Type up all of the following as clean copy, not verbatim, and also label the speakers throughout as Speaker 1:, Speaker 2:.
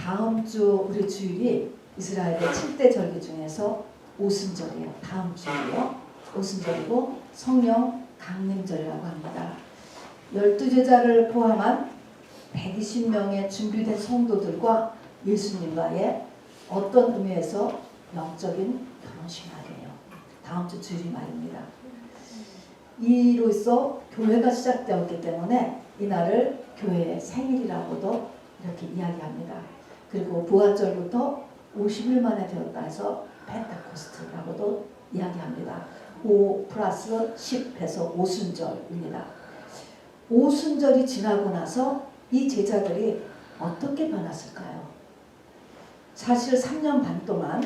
Speaker 1: 다음 주 우리 주일이 이스라엘의 7대 절기 중에서 오순절이에요. 다음 주일이요. 오순절이고 성령 강림절이라고 합니다. 12제자를 포함한 120명의 준비된 성도들과 예수님과의 어떤 의미에서 영적인 결혼식 날이에요. 다음 주 주일이 말입니다. 이로써 교회가 시작되었기 때문에 이날을 교회의 생일이라고도 이렇게 이야기합니다. 그리고 부활절부터 50일 만에 되었다 해서 펜테코스트라고도 이야기합니다. 5 플러스 10 해서 오순절입니다. 오순절이 지나고 나서 이 제자들이 어떻게 변했을까요? 사실 3년 반 동안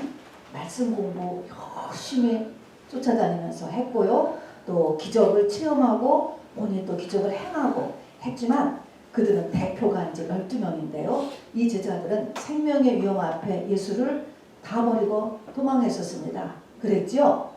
Speaker 1: 말씀 공부 열심히 쫓아다니면서 했고요. 또 기적을 체험하고 본인도 기적을 행하고 했지만 그들은 대표가 이제 12명인데요. 이 제자들은 생명의 위험 앞에 예수를 다 버리고 도망했었습니다. 그랬죠?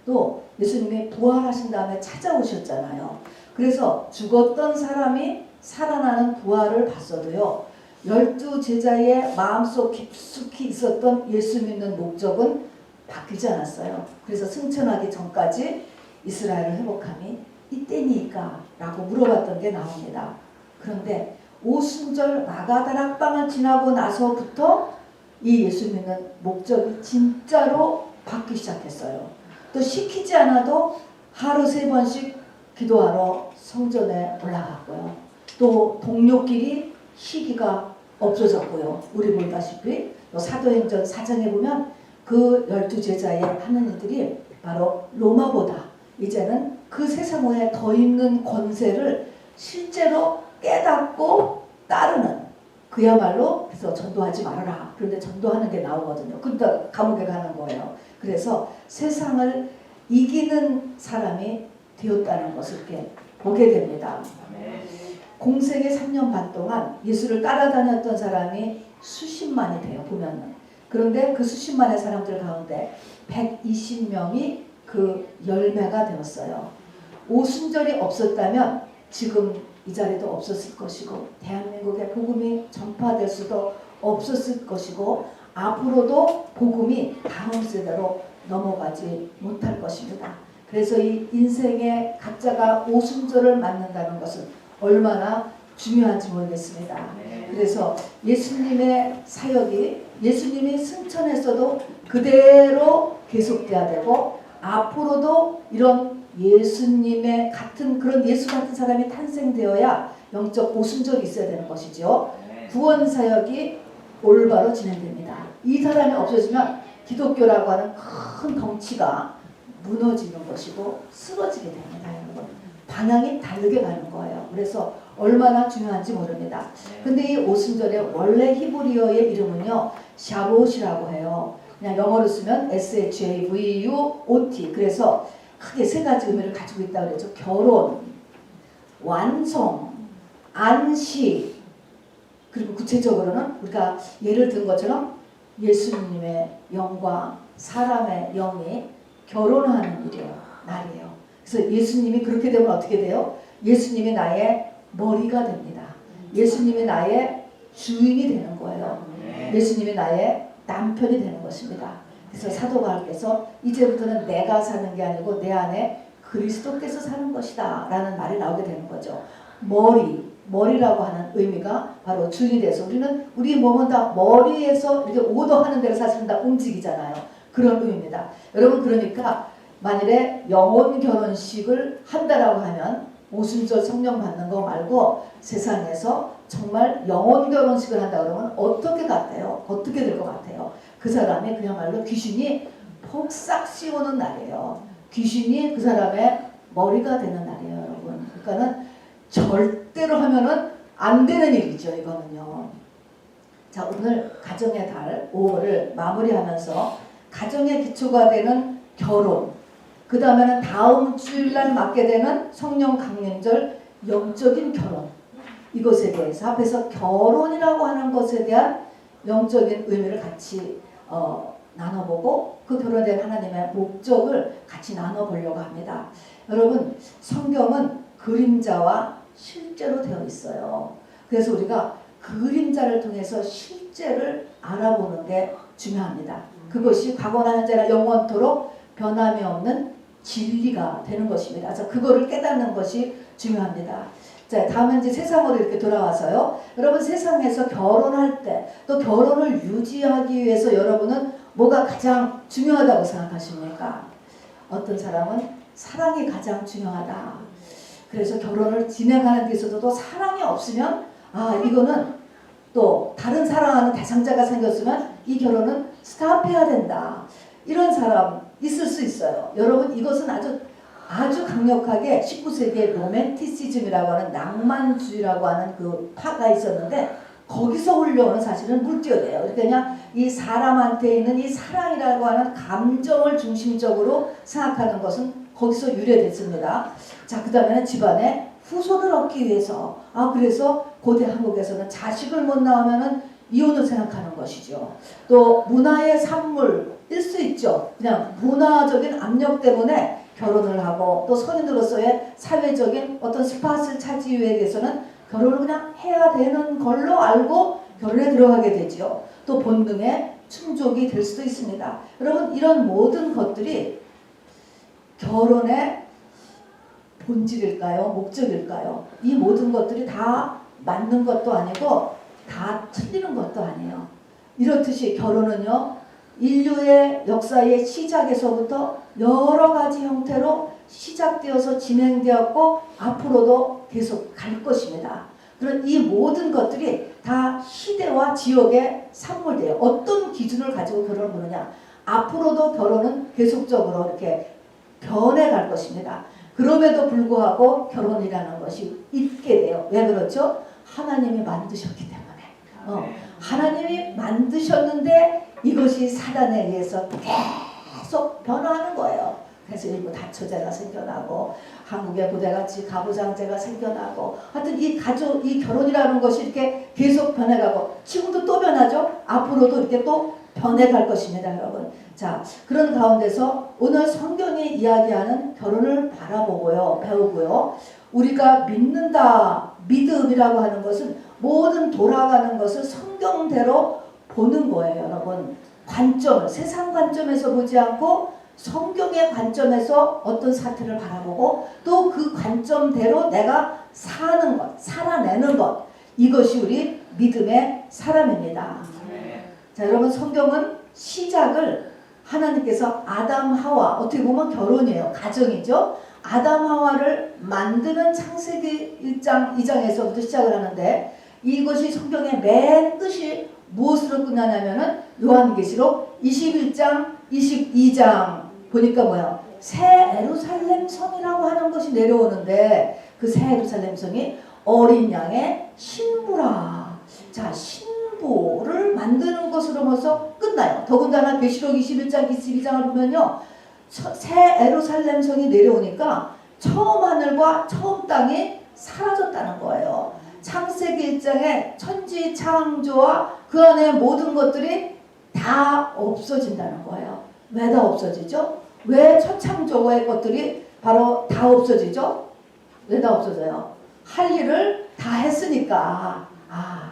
Speaker 1: 또 예수님이 부활하신 다음에 찾아오셨잖아요. 그래서 죽었던 사람이 살아나는 부활을 봤어도요. 12제자의 마음속 깊숙이 있었던 예수 믿는 목적은 바뀌지 않았어요. 그래서 승천하기 전까지 이스라엘을 회복함이 이때니까 라고 물어봤던 게 나옵니다. 그런데 오순절 마가다락방을 지나고 나서부터 이 예수 믿는 목적이 진짜로 바뀌기 시작했어요. 또 시키지 않아도 하루 3번씩 기도하러 성전에 올라갔고요. 또 동료끼리 시기가 없어졌고요. 우리 보다시피 또 사도행전 4장에 보면 그 12제자의 하는 일들이 바로 로마보다 이제는 그 세상 외에 더 있는 권세를 실제로 깨닫고 따르는, 그야말로 그래서 전도하지 말아라. 그런데 전도하는 게 나오거든요. 근데 감옥에 가는 거예요. 그래서 세상을 이기는 사람이 되었다는 것을 이렇게 보게 됩니다. 공생의 3년 반 동안 예수를 따라다녔던 사람이 수십만이 돼요. 보면은. 그런데 그 수십만의 사람들 가운데 120명이 그 열매가 되었어요. 오순절이 없었다면 지금 이 자리도 없었을 것이고 대한민국의 복음이 전파될 수도 없었을 것이고 앞으로도 복음이 다음 세대로 넘어가지 못할 것입니다. 그래서 이 인생의 각자가 오순절을 맞는다는 것은 얼마나 중요한지 모르겠습니다. 그래서 예수님의 사역이 예수님이 승천했어도 그대로 계속돼야 되고 앞으로도 이런 예수님의 같은 그런 예수 같은 사람이 탄생되어야 영적 오순절이 있어야 되는 것이죠. 구원 사역이 올바로 진행됩니다. 이 사람이 없어지면 기독교라고 하는 큰 덩치가 무너지는 것이고 쓰러지게 됩니다. 여러분. 방향이 다르게 가는 거예요. 그래서 얼마나 중요한지 모릅니다. 근데 이 오순절의 원래 히브리어의 이름은요 샤봇이라고 해요. 그냥 영어로 쓰면 SHAVUOT. 그래서 크게 3가지 의미를 가지고 있다고 그랬죠. 결혼, 완성, 안식. 그리고 구체적으로는 우리가 예를 든 것처럼 예수님의 영과 사람의 영이 결혼하는 날이에요. 그래서 예수님이 그렇게 되면 어떻게 돼요? 예수님이 나의 머리가 됩니다. 예수님이 나의 주인이 되는 거예요. 예수님이 나의 남편이 되는 것입니다. 그래서 사도 바울께서 이제부터는 내가 사는 게 아니고 내 안에 그리스도께서 사는 것이다 라는 말이 나오게 되는 거죠. 머리라고 하는 의미가 바로 주인이 돼서 우리 몸은 다 머리에서 이렇게 오더하는 대로 사실은 다 움직이잖아요. 그런 의미입니다. 여러분 그러니까 만일에 영혼 결혼식을 한다라고 하면 오순절 성령 받는 거 말고 세상에서 정말 영혼 결혼식을 한다 그러면 어떻게 같아요? 어떻게 될 것 같아요? 그 사람이 그야말로 귀신이 폭삭 씌우는 날이에요. 귀신이 그 사람의 머리가 되는 날이에요, 여러분. 그러니까는 절대로 하면은 안 되는 일이죠, 이거는요. 자, 오늘 가정의 달 5월을 마무리하면서 가정의 기초가 되는 결혼, 그 다음에는 다음 주일날 맞게 되는 성령 강림절 영적인 결혼, 이것에 대해서 앞에서 결혼이라고 하는 것에 대한 영적인 의미를 같이 나눠보고 그 결혼에 대한 하나님의 목적을 같이 나눠보려고 합니다. 여러분 성경은 그림자와 실제로 되어 있어요. 그래서 우리가 그림자를 통해서 실제를 알아보는 게 중요합니다. 그것이 과거나 현재나 영원토록 변함이 없는 진리가 되는 것입니다. 그래서 그거를 깨닫는 것이 중요합니다. 자, 다음은 이제 세상으로 이렇게 돌아와서요. 여러분 세상에서 결혼할 때 또 결혼을 유지하기 위해서 여러분은 뭐가 가장 중요하다고 생각하십니까? 어떤 사람은 사랑이 가장 중요하다. 그래서 결혼을 진행하는 데 있어서도 사랑이 없으면 이거는 또 다른 사랑하는 대상자가 생겼으면 이 결혼은 스탑해야 된다. 이런 사람 있을 수 있어요. 여러분 이것은 아주 강력하게 19세기의 로맨티시즘이라고 하는 낭만주의라고 하는 그 파가 있었는데 거기서 올려오는 사실은 물결이에요. 그냥 이 사람한테 있는 이 사랑이라고 하는 감정을 중심적으로 생각하는 것은 거기서 유래됐습니다. 자, 그 다음에는 집안에 후손을 얻기 위해서 그래서 고대 한국에서는 자식을 못 낳으면은 이혼을 생각하는 것이죠. 또 문화의 산물일 수 있죠. 그냥 문화적인 압력 때문에 결혼을 하고 또 성인으로서의 사회적인 어떤 스팟을 차지하기 위해서는 결혼을 그냥 해야 되는 걸로 알고 결혼에 들어가게 되죠. 또 본능의 충족이 될 수도 있습니다. 여러분 이런 모든 것들이 결혼의 본질일까요? 목적일까요? 이 모든 것들이 다 맞는 것도 아니고 다 틀리는 것도 아니에요. 이렇듯이 결혼은요. 인류의 역사의 시작에서부터 여러 가지 형태로 시작되어서 진행되었고 앞으로도 계속 갈 것입니다. 그런 이 모든 것들이 다 시대와 지역의 산물이에요. 어떤 기준을 가지고 결혼을 보느냐. 앞으로도 결혼은 계속적으로 이렇게 변해갈 것입니다. 그럼에도 불구하고 결혼이라는 것이 있게 돼요. 왜 그렇죠? 하나님이 만드셨기 때문에. 하나님이 만드셨는데 이것이 사단에 의해서 계속 변화하는 거예요. 그래서 일부 다처제가 생겨나고 한국의 고대같이 가부장제가 생겨나고 하여튼 이 가족, 이 결혼이라는 것이 이렇게 계속 변해가고 지금도 또 변하죠. 앞으로도 이렇게 또 변해갈 것입니다, 여러분. 자, 그런 가운데서 오늘 성경이 이야기하는 결혼을 바라보고요, 배우고요. 우리가 믿는다, 믿음이라고 하는 것은 모든 돌아가는 것을 성경대로 보는 거예요, 여러분. 관점을 세상 관점에서 보지 않고 성경의 관점에서 어떤 사태를 바라보고 또 그 관점대로 내가 사는 것, 살아내는 것, 이것이 우리 믿음의 사람입니다. 자, 여러분 성경은 시작을 하나님께서 아담 하와, 어떻게 보면 결혼이에요. 가정이죠. 아담 하와를 만드는 창세기 1장 2장에서부터 시작을 하는데 이것이 성경의 맨 끝이 무엇으로 끝나냐면은 요한계시록 21장 22장 보니까 뭐야? 새 예루살렘 성이라고 하는 것이 내려오는데 그 새 예루살렘 성이 어린 양의 신부라. 자, 신부를 만드는 것으로서 끝나요. 더군다나 계시록 21장 22장을 보면요. 새 예루살렘 성이 내려오니까 처음 하늘과 처음 땅이 사라졌다는 거예요. 창세기 1장에 천지 창조와 그 안에 모든 것들이 다 없어진다는 거예요. 왜 다 없어지죠? 왜 첫 창조의 것들이 바로 다 없어지죠? 왜 다 없어져요? 할 일을 다 했으니까.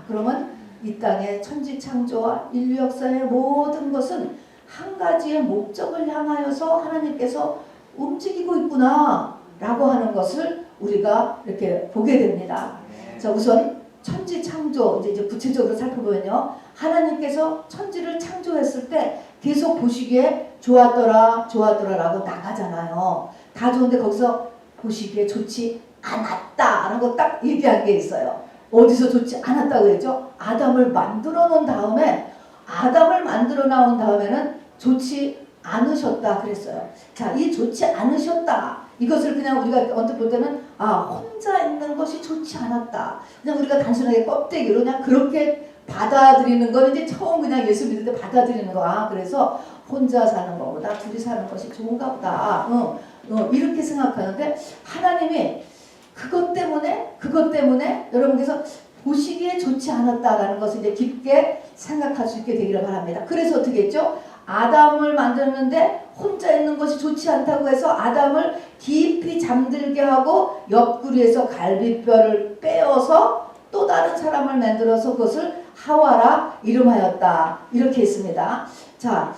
Speaker 1: 그러면 이 땅의 천지 창조와 인류 역사의 모든 것은 한 가지의 목적을 향하여서 하나님께서 움직이고 있구나 라고 하는 것을 우리가 이렇게 보게 됩니다. 자, 우선 천지 창조 이제 구체적으로 살펴보면요. 하나님께서 천지를 창조했을 때 계속 보시기에 좋았더라 라고 나가잖아요. 다 좋은데 거기서 보시기에 좋지 않았다라는 거 딱 얘기한 게 있어요. 어디서 좋지 않았다고 했죠? 아담을 만들어 놓은 다음에는 좋지 않으셨다 그랬어요. 자, 이 좋지 않으셨다. 이것을 그냥 우리가 언뜻 볼 때는 혼자 있는 것이 좋지 않았다. 그냥 우리가 단순하게 껍데기로 그냥 그렇게 받아들이는 건 이제 처음 그냥 예수 믿을 때 받아들이는 거. 그래서 혼자 사는 것보다 둘이 사는 것이 좋은가 보다. 이렇게 생각하는데 하나님이 그것 때문에 여러분께서 보시기에 좋지 않았다라는 것을 이제 깊게 생각할 수 있게 되기를 바랍니다. 그래서 어떻게 했죠? 아담을 만들었는데 혼자 있는 것이 좋지 않다고 해서 아담을 깊이 잠들게 하고 옆구리에서 갈비뼈를 빼어서 또 다른 사람을 만들어서 그것을 하와라 이름하였다. 이렇게 있습니다. 자,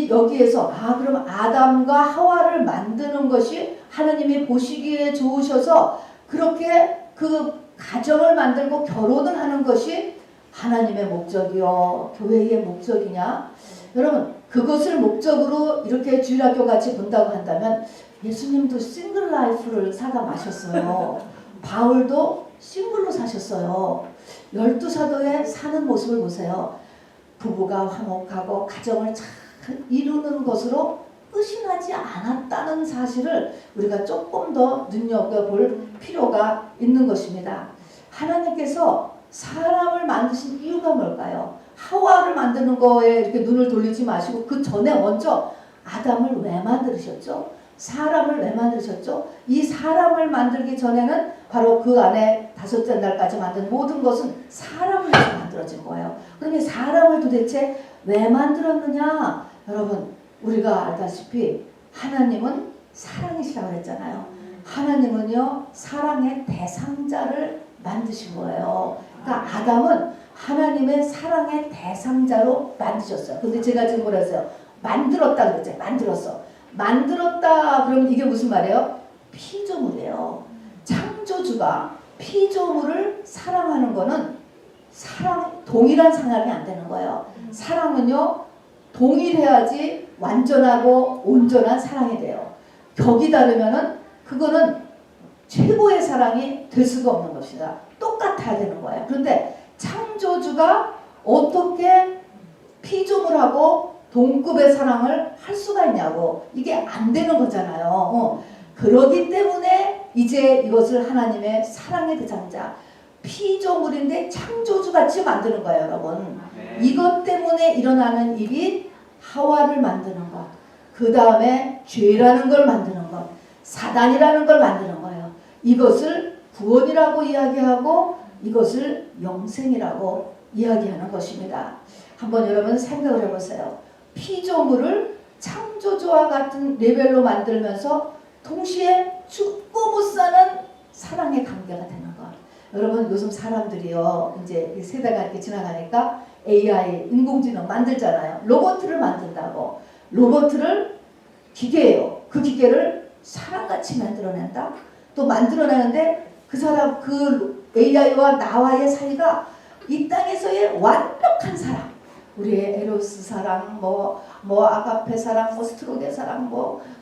Speaker 1: 여기에서 그럼 아담과 하와를 만드는 것이 하나님이 보시기에 좋으셔서 그렇게 그 가정을 만들고 결혼을 하는 것이 하나님의 목적이요 교회의 목적이냐? 여러분 그것을 목적으로 이렇게 주일학교 같이 본다고 한다면 예수님도 싱글 라이프를 사다 마셨어요. 바울도 싱글로 사셨어요. 12사도에 사는 모습을 보세요. 부부가 화목하고 가정을 잘 이루는 것으로 끝이 나지 않았다는 사실을 우리가 조금 더 눈여겨볼 필요가 있는 것입니다. 하나님께서 사람을 만드신 이유가 뭘까요? 하와를 만드는 거에 이렇게 눈을 돌리지 마시고 그 전에 먼저 아담을 왜 만드셨죠? 사람을 왜 만드셨죠? 이 사람을 만들기 전에는 바로 그 안에 다섯째 날까지 만든 모든 것은 사람을 위해서 만들어진 거예요. 그러면 사람을 도대체 왜 만들었느냐? 여러분 우리가 알다시피 하나님은 사랑이시라고 했잖아요. 하나님은요 사랑의 대상자를 만드신 거예요. 그러니까 아담은 하나님의 사랑의 대상자로 만드셨어요. 근데 제가 지금 뭐라 했어요? 만들었다 그랬죠. 만들었다 그러면 이게 무슨 말이에요? 피조물이에요. 창조주가 피조물을 사랑하는 거는 동일한 사랑이 안 되는 거예요. 사랑은요 동일해야지 완전하고 온전한 사랑이 돼요. 격이 다르면은 그거는 최고의 사랑이 될 수가 없는 것이다. 똑같아야 되는 거예요. 그런데 창조주가 어떻게 피조물하고 동급의 사랑을 할 수가 있냐고. 이게 안 되는 거잖아요. 그러기 때문에 이제 이것을 하나님의 사랑의 대상자 피조물인데 창조주같이 만드는 거예요, 여러분. 이것 때문에 일어나는 일이 하와를 만드는 것, 그 다음에 죄라는 걸 만드는 것, 사단이라는 걸 만드는 거예요. 이것을 구원이라고 이야기하고 이것을 영생이라고 이야기하는 것입니다. 한번 여러분 생각을 해보세요. 피조물을 창조주와 같은 레벨로 만들면서 동시에 죽고 못 사는 사랑의 관계가 되는 것. 여러분 요즘 사람들이요 이제 세대가 이렇게 지나가니까 AI 인공지능 만들잖아요. 로봇을 만든다고. 로봇을 기계예요. 그 기계를 사람같이 만들어낸다. 또 만들어내는데 그 사람 그 AI와 나와의 사이가 이 땅에서의 완벽한 사랑. 우리의 에로스 사랑, 아가페 사랑, 스트로게 사랑,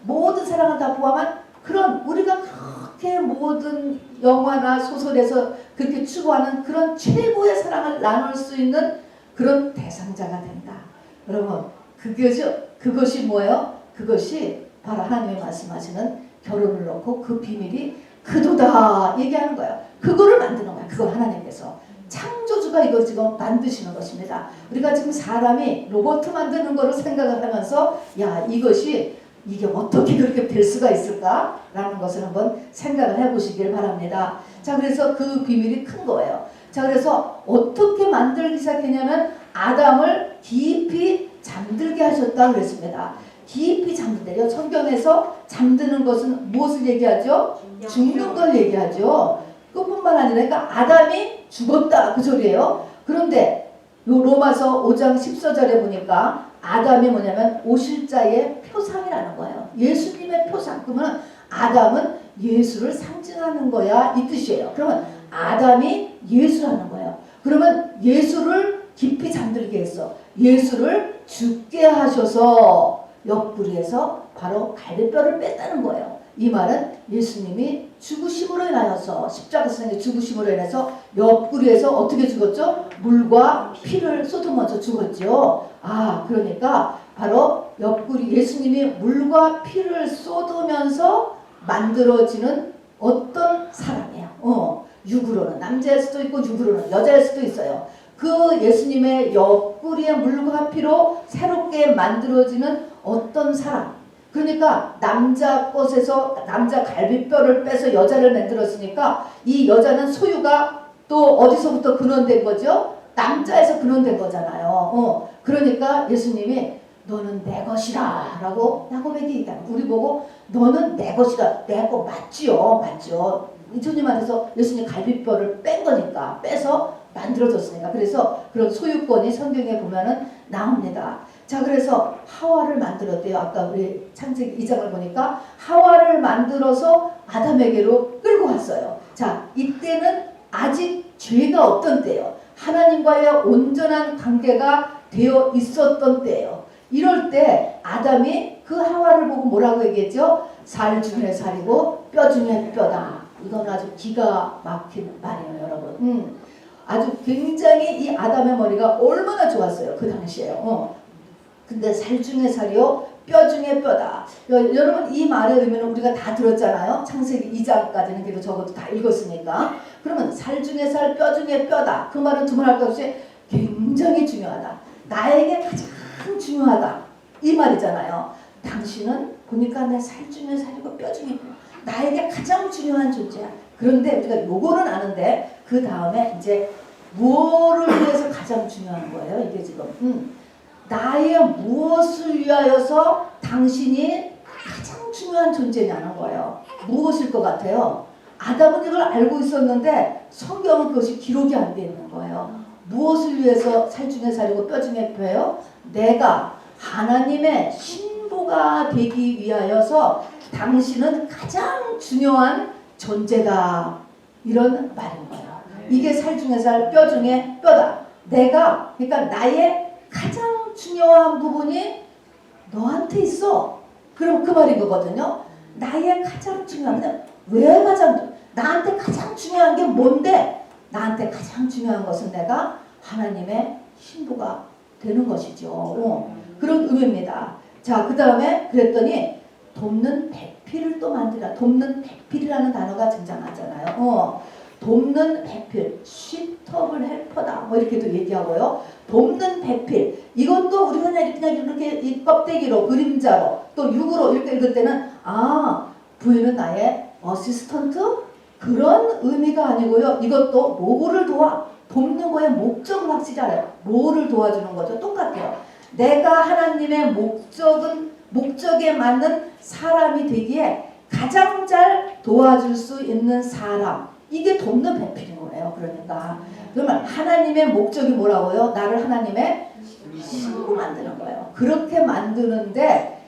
Speaker 1: 모든 사랑을 다 포함한 그런 우리가 그렇게 모든 영화나 소설에서 그렇게 추구하는 그런 최고의 사랑을 나눌 수 있는 그런 대상자가 된다. 여러분, 그것이 뭐예요? 그것이 바로 하나님이 말씀하시는 결혼을 놓고 그 비밀이 그도다 얘기하는 거예요. 그거를 만드는 거예요. 그걸 하나님께서. 창조주가 이걸 지금 만드시는 것입니다. 우리가 지금 사람이 로봇 만드는 거를 생각을 하면서 이게 어떻게 그렇게 될 수가 있을까라는 것을 한번 생각을 해보시길 바랍니다. 자, 그래서 그 비밀이 큰 거예요. 자, 그래서 어떻게 만들기 시작했냐면 아담을 깊이 잠들게 하셨다고 그랬습니다. 깊이 잠들게요. 성경에서 잠드는 것은 무엇을 얘기하죠? 죽는 걸 얘기하죠. 그뿐만 아니라 그러니까 아담이 죽었다 그 소리예요. 그런데 요 로마서 5장 14절에 보니까 아담이 뭐냐면 오실자의 표상이라는 거예요. 예수님의 표상. 그러면 아담은 예수를 상징하는 거야 이 뜻이에요. 그러면 아담이 예수라는 거예요. 그러면 예수를 깊이 잠들게 했어. 예수를 죽게 하셔서 옆구리에서 바로 갈비뼈를 뺐다는 거예요. 이 말은 예수님이 죽으심으로 인하여서 십자가상의 죽으심으로 인해서 옆구리에서 어떻게 죽었죠? 물과 피를 쏟으면서 죽었죠. 그러니까 바로 옆구리 예수님이 물과 피를 쏟으면서 만들어지는 어떤 사람이에요. 육으로는 남자일 수도 있고 육으로는 여자일 수도 있어요. 그 예수님의 옆구리의 물과 피로 새롭게 만들어지는 어떤 사람. 그러니까 남자 것에서 남자 갈비뼈를 빼서 여자를 만들었으니까 이 여자는 소유가 또 어디서부터 근원된 거죠? 남자에서 근원된 거잖아요. 그러니까 예수님이 너는 내 것이라 라고 야곱에게 얘기합니다. 우리 보고 너는 내 것이라. 내 거 맞지요. 맞죠. 예수님한테서 예수님 갈비뼈를 뺀 거니까 빼서 만들어졌으니까. 그래서 그런 소유권이 성경에 보면은 나옵니다. 자, 그래서 하와를 만들었대요. 아까 우리 창세기 2장을 보니까 하와를 만들어서 아담에게로 끌고 왔어요. 자, 이때는 아직 죄가 없던 때예요. 하나님과의 온전한 관계가 되어 있었던 때예요. 이럴 때 아담이 그 하와를 보고 뭐라고 얘기했죠? 살 중에 살이고 뼈 중에 뼈다. 이건 아주 기가 막힌 말이에요, 여러분. 아주 굉장히 이 아담의 머리가 얼마나 좋았어요, 그 당시에. 근데 살 중에 살이요, 뼈 중에 뼈다. 여러분, 이 말의 의미는 우리가 다 들었잖아요. 창세기 2장까지는 그래도 적어도 다 읽었으니까. 그러면 살 중에 살, 뼈 중에 뼈다. 그 말은 두말할 것 없이 굉장히 중요하다. 나에게 가장 중요하다. 이 말이잖아요. 당신은 보니까 내 살 중에 살이고 뼈 중에 뼈. 나에게 가장 중요한 존재야. 그런데 우리가 요거는 아는데 그 다음에 이제 무엇을 위해서 가장 중요한 거예요? 이게 지금 나의 무엇을 위하여서 당신이 가장 중요한 존재냐는 거예요. 무엇일 것 같아요? 아담은 이걸 알고 있었는데 성경은 그것이 기록이 안 돼 있는 거예요. 무엇을 위해서 살 중에 살이고 뼈 중에 뼈예요? 내가 하나님의 신부가 되기 위하여서 당신은 가장 중요한 존재다. 이런 말인 거예요. 이게 살 중에 살, 뼈 중에 뼈다. 내가, 그러니까 나의 가장 중요한 부분이 너한테 있어. 그럼 그 말인 거거든요. 나의 가장 중요한, 근데 왜 가장, 나한테 가장 중요한 게 뭔데? 나한테 가장 중요한 것은 내가 하나님의 신부가 되는 것이죠. 그런 의미입니다. 자, 그 다음에 그랬더니 돕는 배필을 또 만들라. 돕는 배필이라는 단어가 등장하잖아요. 돕는 배필, suitable helper다. 뭐 이렇게도 얘기하고요. 돕는 배필. 이것도 우리가 그냥 이렇게 이 껍데기로, 그림자로, 또 육으로 이렇게 읽을 때는 부인은 나의 어시스턴트? 그런 의미가 아니고요. 이것도 뭐를 도와? 돕는 거에 목적을 확실히 알아요. 뭐를 도와주는 거죠? 똑같아요. 내가 하나님의 목적에 맞는 사람이 되기에 가장 잘 도와줄 수 있는 사람. 이게 돕는 배필인 거예요. 그러니까. 그러면 하나님의 목적이 뭐라고요? 나를 하나님의 신부 만드는 거예요. 그렇게 만드는데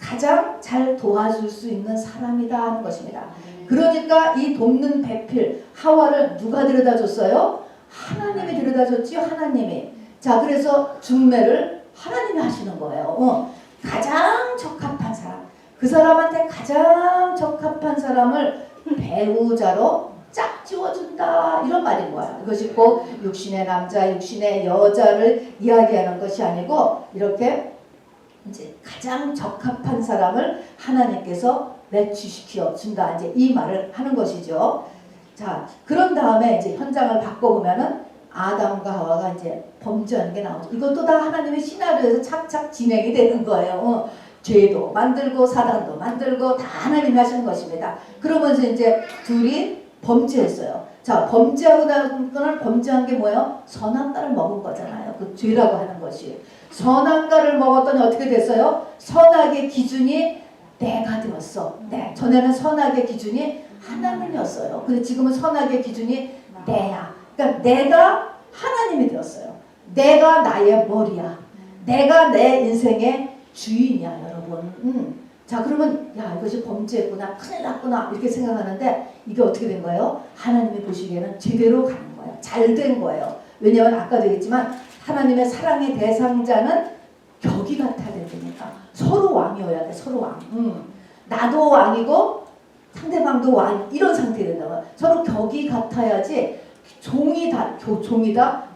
Speaker 1: 가장 잘 도와줄 수 있는 사람이다 하는 것입니다. 그러니까 이 돕는 배필, 하와를 누가 데려다 줬어요? 하나님이 데려다 줬지요. 하나님이. 자, 그래서 중매를 하나님이 하시는 거예요. 가장 적합한 사람, 그 사람한테 가장 적합한 사람을 배우자로 짝 지워준다, 이런 말인 거야. 이것이 꼭 육신의 남자, 육신의 여자를 이야기하는 것이 아니고 이렇게 이제 가장 적합한 사람을 하나님께서 매치시켜 준다, 이제 이 말을 하는 것이죠. 자, 그런 다음에 이제 현장을 바꿔보면은 아담과 하와가 이제 범죄하는 게 나오죠. 이것도 다 하나님의 시나리오에서 착착 진행이 되는 거예요. 죄도 만들고 사단도 만들고 다 하나님이 하시는 것입니다. 그러면서 이제 둘이 범죄했어요. 자, 범죄하고 나서는 범죄한 게 뭐예요? 선악과를 먹은 거잖아요. 그 죄라고 하는 것이. 선악과를 먹었더니 어떻게 됐어요? 선악의 기준이 내가 되었어. 네. 전에는 선악의 기준이 하나님이었어요. 근데 지금은 선악의 기준이 내야. 그러니까 내가 하나님이 되었어요. 내가 나의 머리야. 내가 내 인생의 주인이야, 여러분. 자, 그러면 야, 이것이 범죄했구나, 큰일 났구나, 이렇게 생각하는데 이게 어떻게 된 거예요? 하나님이 보시기에는 제대로 가는 거예요. 잘 된 거예요. 왜냐하면 아까도 얘기했지만 하나님의 사랑의 대상자는 격이 같아야 되니까 서로 왕이어야 돼. 서로 왕. 나도 왕이고 상대방도 왕, 이런 상태가 된다고요. 서로 격이 같아야지. 종이다,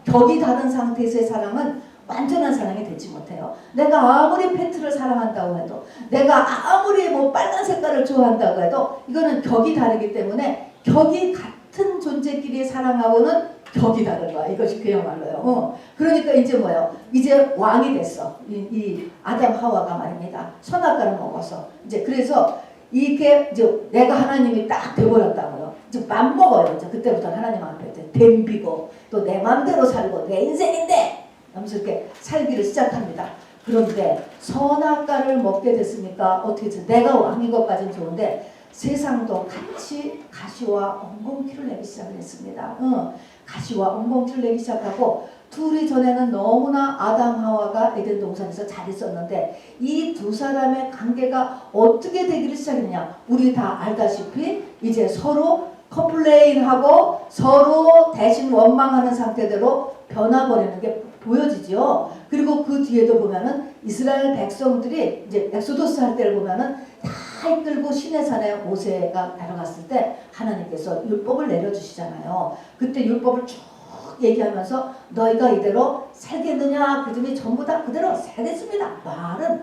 Speaker 1: 격이 다른 상태에서의 사랑은 완전한 사랑이 되지 못해요. 내가 아무리 팬트를 사랑한다고 해도, 내가 아무리 뭐 빨간 색깔을 좋아한다고 해도 이거는 격이 다르기 때문에 격이 같은 존재끼리 사랑하고는 격이 다른 거야. 이것이 그야말로요. 그러니까 이제 뭐예요? 이제 왕이 됐어. 이 아담 하와가 말입니다. 선악과를 먹어서. 이제 그래서 이게 이제 내가 하나님이 딱 돼버렸다고요. 이제 맘먹어요. 이제 그때부터 하나님 앞에 덤비고 또 내 맘대로 살고 내 인생인데 하면서 이렇게 살기를 시작합니다. 그런데 선악과를 먹게 됐으니까 어떻게 해서 내가 왕인 것까지는 좋은데 세상도 같이 가시와 엉겅퀴를 내기 시작을 했습니다. 가시와 엉겅퀴를 내기 시작하고 둘이 전에는 너무나 아담 하와가 에덴 동산에서 잘 있었는데 이 두 사람의 관계가 어떻게 되기를 시작했냐. 우리 다 알다시피 이제 서로 컴플레인하고 서로 대신 원망하는 상태대로 변화버리는 게 보여지죠. 그리고 그 뒤에도 보면은 이스라엘 백성들이 이제 엑소더스 할 때를 보면은 다 이끌고 시내산에 모세가 데려갔을 때 하나님께서 율법을 내려주시잖아요. 그때 율법을 쭉 얘기하면서 너희가 이대로 살겠느냐 그랬더니 전부 다 그대로 살겠습니다.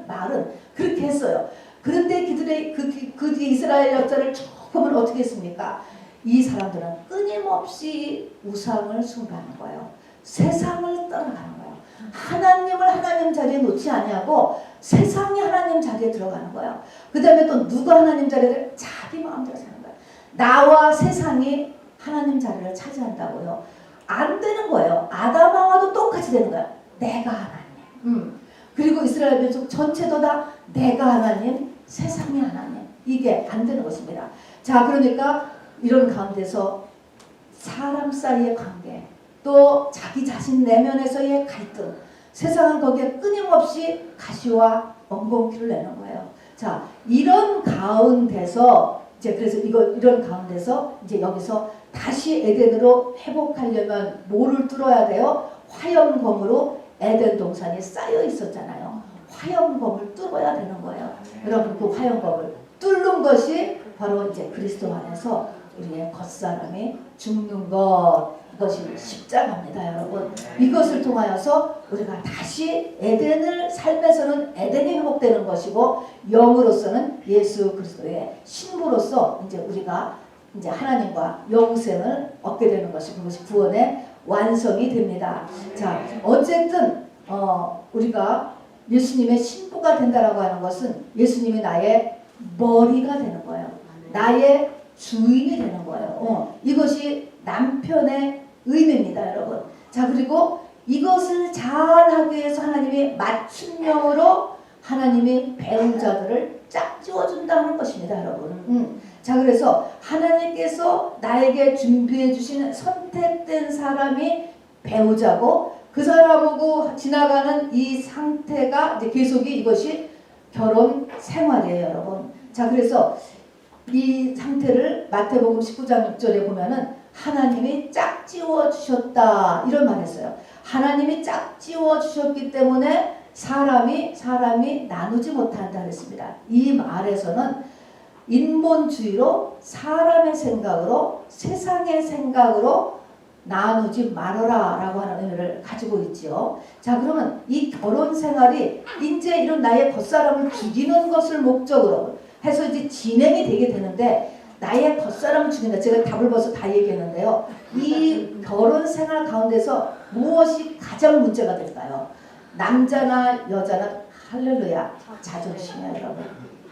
Speaker 1: 말은 그렇게 했어요. 그런데 그들의 그 뒤에 이스라엘 역사를 쭉 보면 어떻게 했습니까? 이 사람들은 끊임없이 우상을 숭배하는 거예요. 세상을 떠나가는 거예요. 하나님을 하나님 자리에 놓지 아니하고 세상이 하나님 자리에 들어가는 거예요. 그 다음에 또 누가 하나님 자리를 자기 마음대로 사는 거예요. 나와 세상이 하나님 자리를 차지한다고요. 안 되는 거예요. 아담하와도 똑같이 되는 거예요. 내가 하나님. 그리고 이스라엘 민족 전체도 다 내가 하나님, 세상이 하나님. 이게 안 되는 것입니다. 자, 그러니까 이런 가운데서 사람 사이의 관계, 또 자기 자신 내면에서의 갈등, 세상은 거기에 끊임없이 가시와 엉겅퀴를 내는 거예요. 자, 이런 가운데서 이제 그래서 이런 가운데서 이제 여기서 다시 에덴으로 회복하려면 뭐를 뚫어야 돼요? 화염검으로 에덴 동산이 쌓여 있었잖아요. 화염검을 뚫어야 되는 거예요. 여러분 그 화염검을 뚫는 것이 바로 이제 그리스도 안에서 우리의 겉사람이 죽는 것, 이것이 십자가입니다, 여러분. 이것을 통하여서 우리가 다시 에덴을 삶에서는 에덴이 회복되는 것이고 영으로서는 예수 그리스도의 신부로서 이제 우리가 이제 하나님과 영생을 얻게 되는 것이 그것이 구원의 완성이 됩니다. 자, 어쨌든 우리가 예수님의 신부가 된다라고 하는 것은 예수님이 나의 머리가 되는 거예요. 나의 주인이 되는 거예요. 이것이 남편의 의미입니다, 여러분. 자, 그리고 이것을 잘 하기 위해서 하나님이 맞춤형으로 하나님이 배우자들을 짝 지어준다는 것입니다, 여러분. 자, 그래서 하나님께서 나에게 준비해 주신 선택된 사람이 배우자고 그 사람하고 지나가는 이 상태가 이제 계속이 이것이 결혼 생활이에요, 여러분. 자, 그래서 이 상태를 마태복음 19장 6절에 보면은 하나님이 짝 지워 주셨다 이런 말 했어요. 하나님이 짝 지워 주셨기 때문에 사람이 나누지 못한다 그랬습니다. 이 말에서는 인본주의로 사람의 생각으로 세상의 생각으로 나누지 말아라 라고 하는 의미를 가지고 있죠. 자, 그러면 이 결혼 생활이 이제 이런 나의 겉사람을 죽이는 것을 목적으로 해서 이제 진행이 되게 되는데 나의 겉사람을 죽인다. 제가 답을 벌써 다 얘기했는데요. 이 결혼 생활 가운데서 무엇이 가장 문제가 될까요? 남자나 여자나 할렐루야 자존심이에요, 여러분.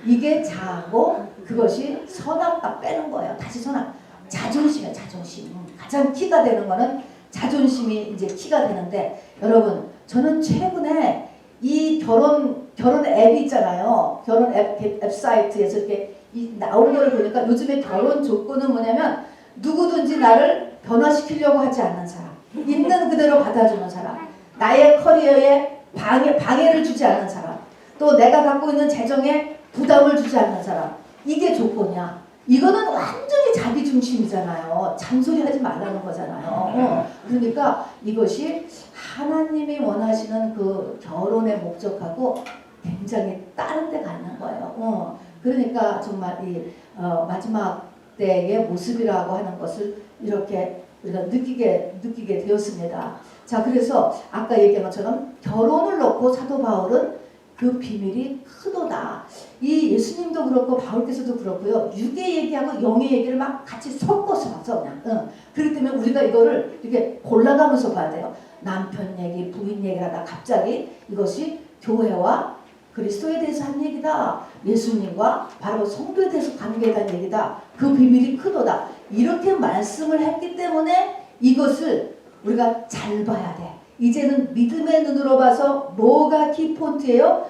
Speaker 1: 이게 자하고 그것이 선악과 빼는 거예요. 다시 선악. 자존심이에요, 자존심. 가장 키가 되는 거는 자존심이 이제 키가 되는데 여러분 저는 최근에 이 결혼 앱이 있잖아요. 결혼 앱 사이트에서 이렇게 나온 걸 보니까 요즘에 결혼 조건은 뭐냐면 누구든지 나를 변화시키려고 하지 않는 사람, 있는 그대로 받아주는 사람, 나의 커리어에 방해를 주지 않는 사람, 또 내가 갖고 있는 재정에 부담을 주지 않는 사람, 이게 조건이야. 이거는 완전히 자기 중심이잖아요. 잔소리 하지 말라는 거잖아요. 그러니까 이것이 하나님이 원하시는 그 결혼의 목적하고 굉장히 다른 데 가는 거예요. 그러니까 정말 이 마지막 때의 모습이라고 하는 것을 이렇게 우리가 느끼게 되었습니다. 자, 그래서 아까 얘기한 것처럼 결혼을 놓고 사도 바울은 그 비밀이 크도다. 이 예수님도 그렇고 바울께서도 그렇고요. 육의 얘기하고 영의 얘기를 막 같이 섞어서 봐서 그냥. 그렇기 때문에 우리가 이거를 이렇게 골라가면서 봐야 돼요. 남편 얘기, 부인 얘기하다 갑자기 이것이 교회와 그리스도에 대해서 한 얘기다. 예수님과 바로 성도에 대해서 관계에 대한 얘기다. 그 비밀이 크도다. 이렇게 말씀을 했기 때문에 이것을 우리가 잘 봐야 돼. 이제는 믿음의 눈으로 봐서 뭐가 키포인트예요?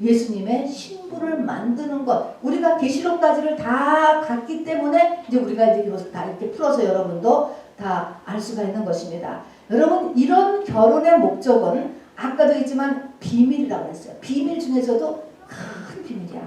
Speaker 1: 예수님의 신부를 만드는 것. 우리가 계시록까지를 다 갔기 때문에 이제 우리가 이제 이것을 다 이렇게 풀어서 여러분도 다 알 수가 있는 것입니다. 여러분, 이런 결혼의 목적은 아까도 했지만 비밀이라고 했어요. 비밀 중에서도 큰 비밀이야.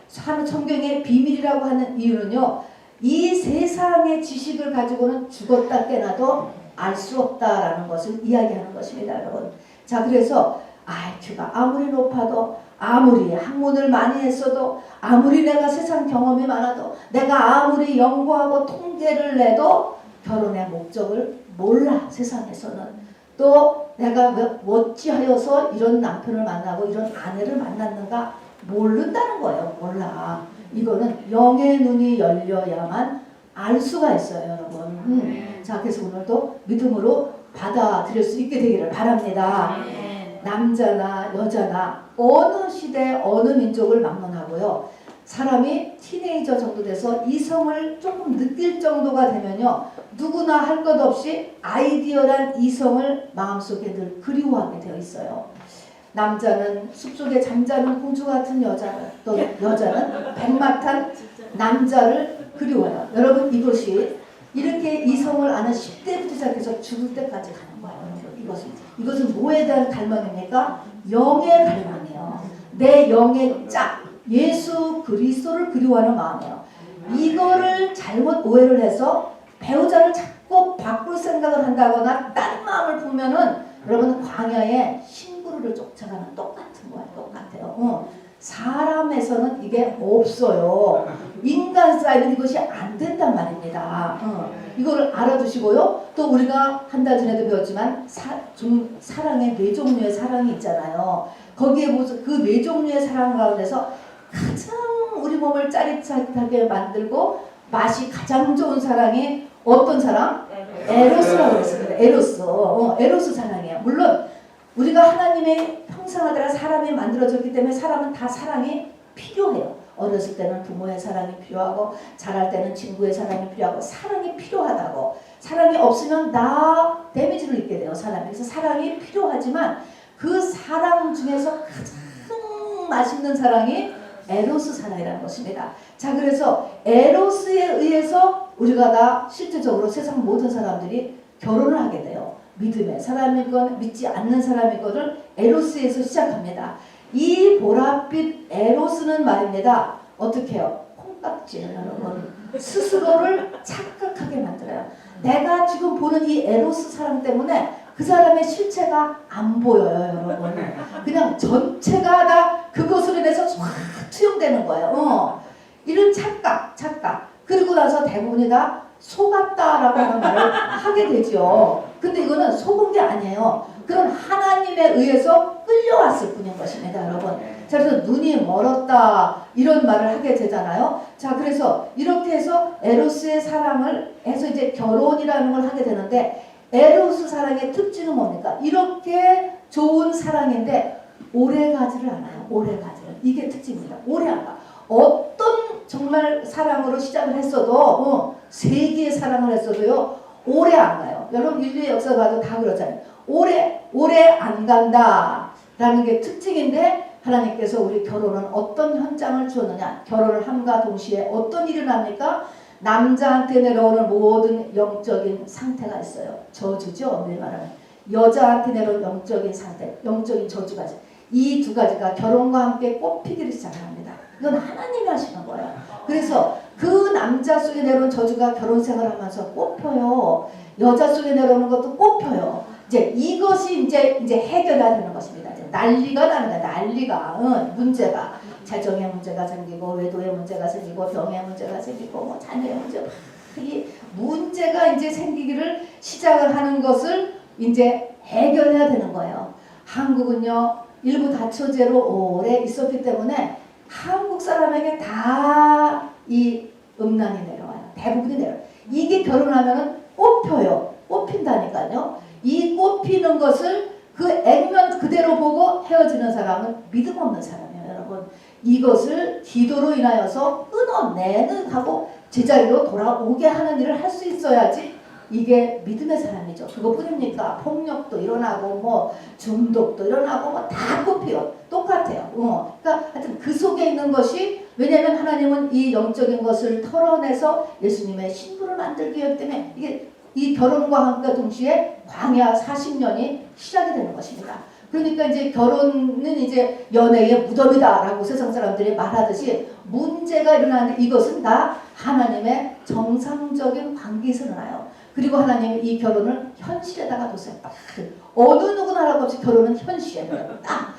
Speaker 1: 성경의 비밀이라고 하는 이유는요, 이 세상의 지식을 가지고는 죽었다 깨나도 알 수 없다라는 것을 이야기하는 것입니다, 여러분. 자, 그래서 IQ가 아무리 높아도, 아무리 학문을 많이 했어도, 아무리 내가 세상 경험이 많아도, 내가 아무리 연구하고 통계를 내도 결혼의 목적을 몰라, 세상에서는. 또 내가 어찌하여서 이런 남편을 만나고 이런 아내를 만났는가 모른다는 거예요. 몰라. 이거는 영의 눈이 열려야만 알 수가 있어요, 여러분. 자, 그래서 오늘도 믿음으로 받아들일 수 있게 되기를 바랍니다. 남자나 여자나 어느 시대 어느 민족을 막론하고요, 사람이 티네이저 정도 돼서 이성을 조금 느낄 정도가 되면요, 누구나 할 것 없이 아이디어란 이성을 마음속에 늘 그리워하게 되어 있어요. 남자는 숲속에 잠자는 공주 같은 여자를, 또 여자는 백마탄 남자를 그리워해요. 여러분, 이것이 이렇게 이성을 아는 10대부터 시작해서 죽을 때까지 가는 거예요. 이것은 뭐에 대한 갈망입니까? 영의 갈망이에요. 내 영의 짝, 예수 그리스도를 그리워하는 마음이에요. 이거를 잘못 오해를 해서 배우자를 자꾸 바꿀 생각을 한다거나 다른 마음을 보면은 여러분, 광야에 신부를 쫓아가는 똑같은 거예요. 똑같아요. 사람에서는 이게 없어요. 인간 사이는 이것이 안 된단 말입니다. 이거를 알아두시고요. 또 우리가 한 달 전에도 배웠지만 사랑의 네 종류의 사랑이 있잖아요. 거기에 무슨 그 네 종류의 사랑 가운데서 가장 우리 몸을 짜릿하게 만들고 맛이 가장 좋은 사랑이 어떤 사랑? 에로스라고 했습니다. 에로스. 에로스 사랑이에요. 물론 우리가 하나님의 형상하다가 사람이 만들어졌기 때문에 사람은 다 사랑이 필요해요. 어렸을 때는 부모의 사랑이 필요하고, 자랄 때는 친구의 사랑이 필요하고, 사랑이 필요하다고. 사랑이 없으면 나 데미지를 입게 돼요, 사람이. 그래서 사랑이 필요하지만 그 사랑 중에서 가장 맛있는 사랑이 에로스 사랑이라는 것입니다. 자, 그래서 에로스에 의해서 우리가 다 실질적으로 세상 모든 사람들이 결혼을 하게 돼요. 믿음의 사람이건 믿지 않는 사람이건을 에로스에서 시작합니다. 이 보랏빛 에로스는 말입니다. 어떻게 해요? 콩깍지를 여러분, 스스로를 착각하게 만들어요. 내가 지금 보는 이 에로스 사랑 때문에 그 사람의 실체가 안 보여요, 여러분. 그냥 전체가 다 그것으로 인해서 확 투영되는 거예요. 이런 착각. 그리고 나서 대부분이 다 속았다라고 하는 말을 하게 되죠. 근데 이거는 속은 게 아니에요. 그런 하나님에 의해서 끌려왔을 뿐인 것입니다, 여러분. 자, 그래서 눈이 멀었다 이런 말을 하게 되잖아요. 자, 그래서 이렇게 해서 에로스의 사랑을 해서 이제 결혼이라는 걸 하게 되는데, 에로스 사랑의 특징은 뭡니까? 이렇게 좋은 사랑인데 오래 가지를 않아요. 오래 가지를. 이게 특징입니다. 오래 안 가. 어떤 정말 사랑으로 시작을 했어도, 세기의 사랑을 했어도요, 오래 안 가요. 여러분, 인류의 역사 봐도 다 그렇잖아요. 오래 안 간다라는 게 특징인데, 하나님께서 우리 결혼은 어떤 현장을 주었느냐? 결혼을 함과 동시에 어떤 일이 납니까? 남자한테 내려오는 모든 영적인 상태가 있어요. 저주죠, 엄밀히 말하면. 여자한테 내려오는 영적인 상태, 영적인 저주가 있어요. 이 두 가지가 결혼과 함께 꽃피기를 시작합니다. 이건 하나님이 하시는 거예요. 그래서 그 남자 속에 내려온 저주가 결혼 생활을 하면서 꽃펴요. 여자 속에 내려오는 것도 꽃펴요. 이제 이것이 이제 해결해야 되는 것입니다. 이제 난리가 나는 거야. 난리가. 문제가. 재정의 문제가 생기고, 외도의 문제가 생기고, 병의 문제가 생기고, 뭐 자녀의 문제가, 이 문제가 이제 생기기를 시작을 하는 것을 이제 해결해야 되는 거예요. 한국은요, 일부 다처제로 오래 있었기 때문에 한국 사람에게 다 이 음란이 내려와요. 대부분이 내려와요. 이게 결혼하면은 꽃펴요. 꽃핀다니까요. 이 꽃피는 것을 그 액면 그대로 보고 헤어지는 사람은 믿음 없는 사람이에요, 여러분. 이것을 기도로 인하여서 끊어내는 하고 제자리로 돌아오게 하는 일을 할 수 있어야지 이게 믿음의 사람이죠. 그것뿐입니까? 폭력도 일어나고 뭐 중독도 일어나고 뭐 다 꽃피요. 똑같아요. 그러니까 속에 있는 것이, 왜냐하면 하나님은 이 영적인 것을 털어내서 예수님의 신부를 만들기 위하기 때문에 이게 이 결혼과 함께 동시에 광야 40년이 시작이 되는 것입니다. 그러니까 이제 결혼은 이제 연애의 무덤이다라고 세상 사람들이 말하듯이 문제가 일어나는데 이것은 다 하나님의 정상적인 관계에서 일어나요. 그리고 하나님이 이 결혼을 현실에다가 뒀어요. 어느 누구나 할 것 없이 결혼은 현실이에요. 딱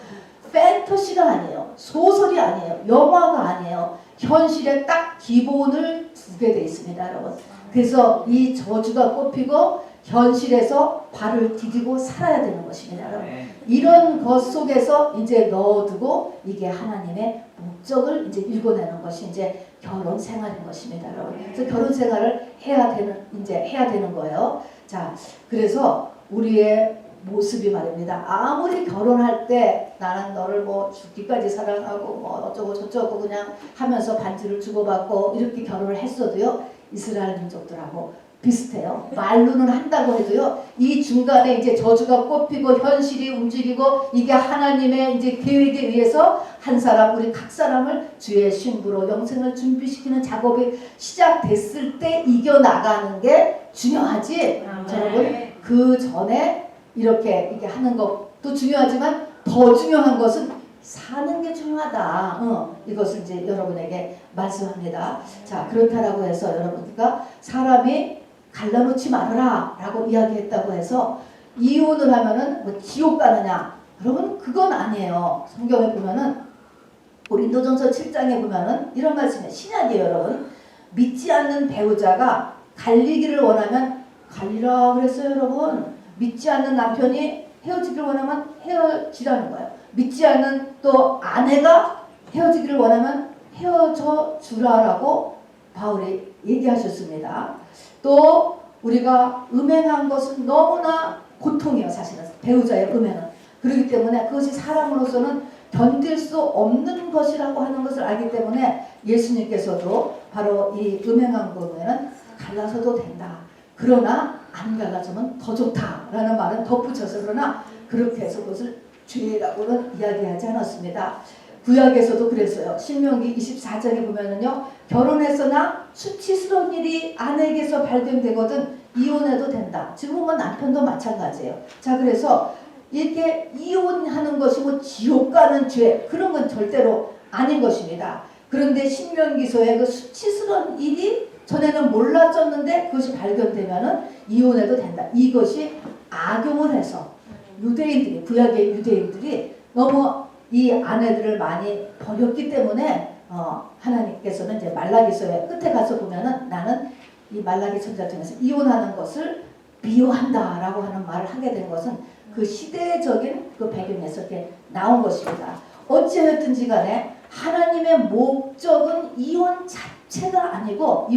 Speaker 1: 판타지가 아니에요. 소설이 아니에요. 영화가 아니에요. 현실에 딱 기본을 두게 돼 있습니다, 여러분. 그래서 이 저주가 꼽히고 현실에서 발을 디디고 살아야 되는 것입니다, 여러분. 이런 것 속에서 이제 넣어두고 이게 하나님의 목적을 이제 읽어내는 것이 이제 결혼 생활인 것입니다, 여러분. 그래서 결혼 생활을 해야 되는 거예요. 자, 그래서 우리의 모습이 말입니다. 아무리 결혼할 때 나는 너를 뭐 죽기까지 사랑하고 뭐 어쩌고 저쩌고 그냥 하면서 반지를 주고받고 이렇게 결혼을 했어도요, 이스라엘 민족들하고 비슷해요. 말로는 한다고 해도요, 이 중간에 이제 저주가 꼽히고 현실이 움직이고 이게 하나님의 이제 계획에 의해서 한 사람, 우리 각 사람을 주의 신부로 영생을 준비시키는 작업이 시작됐을 때 이겨나가는 게 중요하지. 여러분, 그 전에 이렇게 하는 것도 중요하지만 더 중요한 것은 사는 게 중요하다. 이것을 이제 여러분에게 말씀합니다. 자, 그렇다라고 해서 여러분과 사람이 갈라놓지 말아라 라고 이야기했다고 해서 이혼을 하면은 뭐 지옥 가느냐? 여러분, 그건 아니에요. 성경에 보면은 고린도전서 7장에 보면은 이런 말씀이에요. 신약이에요, 여러분. 믿지 않는 배우자가 갈리기를 원하면 갈리라 그랬어요, 여러분. 믿지 않는 남편이 헤어지기를 원하면 헤어지라는 거예요. 믿지 않는 또 아내가 헤어지기를 원하면 헤어져 주라라고 바울이 얘기하셨습니다. 또 우리가 음행한 것은 너무나 고통이에요, 사실은. 배우자의 음행은. 그렇기 때문에 그것이 사람으로서는 견딜 수 없는 것이라고 하는 것을 알기 때문에 예수님께서도 바로 이 음행한 것에는 갈라서도 된다. 그러나 안 갈라서면 더 좋다라는 말은 덧붙여서, 그러나 그렇게 해서 그것을 죄라고는 이야기하지 않았습니다. 구약에서도 그랬어요. 신명기 24장에 보면은요, 결혼했으나 수치스러운 일이 아내에게서 발견되거든 이혼해도 된다. 지금 보면 남편도 마찬가지예요. 자, 그래서 이렇게 이혼하는 것이 뭐 지옥 가는 죄, 그런 건 절대로 아닌 것입니다. 그런데 신명기서의 그 수치스러운 일이 전에는 몰라졌는데 그것이 발견되면은 이혼해도 된다. 이것이 악용을 해서 유대인들이, 구약의 유대인들이 너무 이 아내들을 많이 버렸기 때문에 하나님께서는 이제 말라기서의 끝에 가서 보면은 나는 이 말라기 선지자 통해서 이혼하는 것을 미워한다라고 하는 말을 하게 된 것은 그 시대적인 그 배경에서 이렇게 나온 것입니다. 어찌하였든지 간에 하나님의 목적은 이혼 자체가 아니고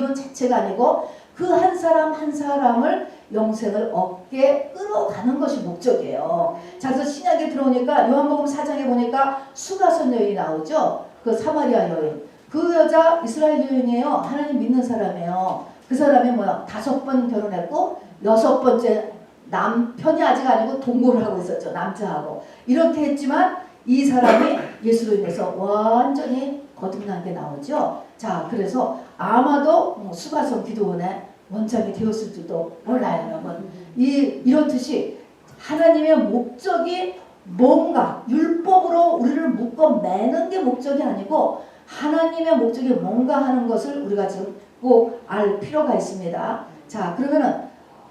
Speaker 1: 그 한 사람 한 사람을 영생을 얻게 끌어가는 것이 목적이에요. 자, 그래서 신약에 들어오니까 요한복음 4장에 보니까 수가선 여인이 나오죠. 그 사마리아 여인. 그 여자 이스라엘 여인이에요. 하나님 믿는 사람이에요. 그 사람이 뭐야? 5번 결혼했고 6번째 남편이 아직 아니고 동거를 하고 있었죠. 남자하고. 이렇게 했지만 이 사람이 예수로 인해서 완전히 거듭난 게 나오죠. 자, 그래서 아마도 수가성 기도원의 원장이 되었을지도 몰라요, 여러분. 이렇듯이 하나님의 목적이 뭔가 율법으로 우리를 묶어 매는 게 목적이 아니고 하나님의 목적이 뭔가 하는 것을 우리가 지금 꼭 알 필요가 있습니다. 자, 그러면은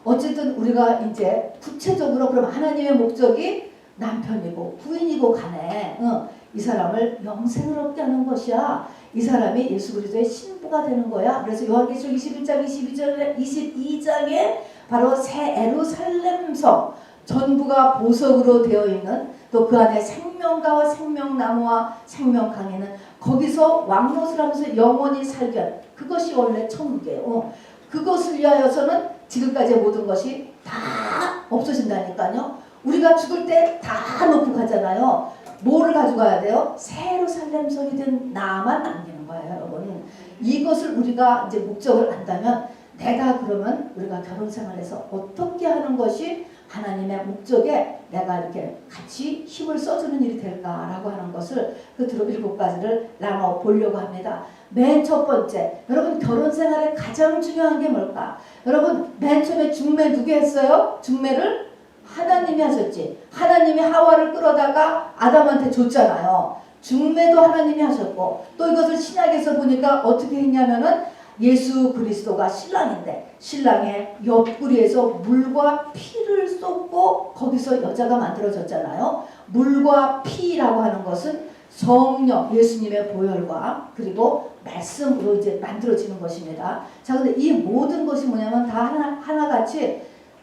Speaker 1: 어쨌든 우리가 이제 구체적으로 그럼 하나님의 목적이 남편이고 부인이고 간에 이 사람을 영생을 얻게 하는 것이야. 이 사람이 예수 그리스도의 신부가 되는 거야. 그래서 요한계시록 21장 22장에 바로 새 예루살렘성 전부가 보석으로 되어 있는, 또 그 안에 생명가와 생명나무와 생명강에는 거기서 왕노릇을 하면서 영원히 살게 하는, 그것이 원래 천국이에요. 그것을 위하여서는 지금까지의 모든 것이 다 없어진다니까요. 우리가 죽을 때 다 놓고 가잖아요. 뭐를 가져가야 돼요? 새 예루살렘성이 된 나만 남기는 거예요, 여러분. 이것을 우리가 이제 목적을 안다면 내가 그러면 우리가 결혼 생활에서 어떻게 하는 것이 하나님의 목적에 내가 이렇게 같이 힘을 써주는 일이 될까라고 하는 것을 것을 끝으로 7가지를 나눠 보려고 합니다. 맨 첫 번째, 여러분 결혼 생활에 가장 중요한 게 뭘까? 여러분 맨 처음에 중매 누구 했어요? 중매를 하나님이 하셨지. 하나님이 하와를 끌어다가 아담한테 줬잖아요. 중매도 하나님이 하셨고, 또 이것을 신약에서 보니까 어떻게 했냐면은 예수 그리스도가 신랑인데 신랑의 옆구리에서 물과 피를 쏟고 거기서 여자가 만들어졌잖아요. 물과 피라고 하는 것은 성령, 예수님의 보혈과 그리고 말씀으로 이제 만들어지는 것입니다. 자, 근데 이 모든 것이 뭐냐면 다 하나같이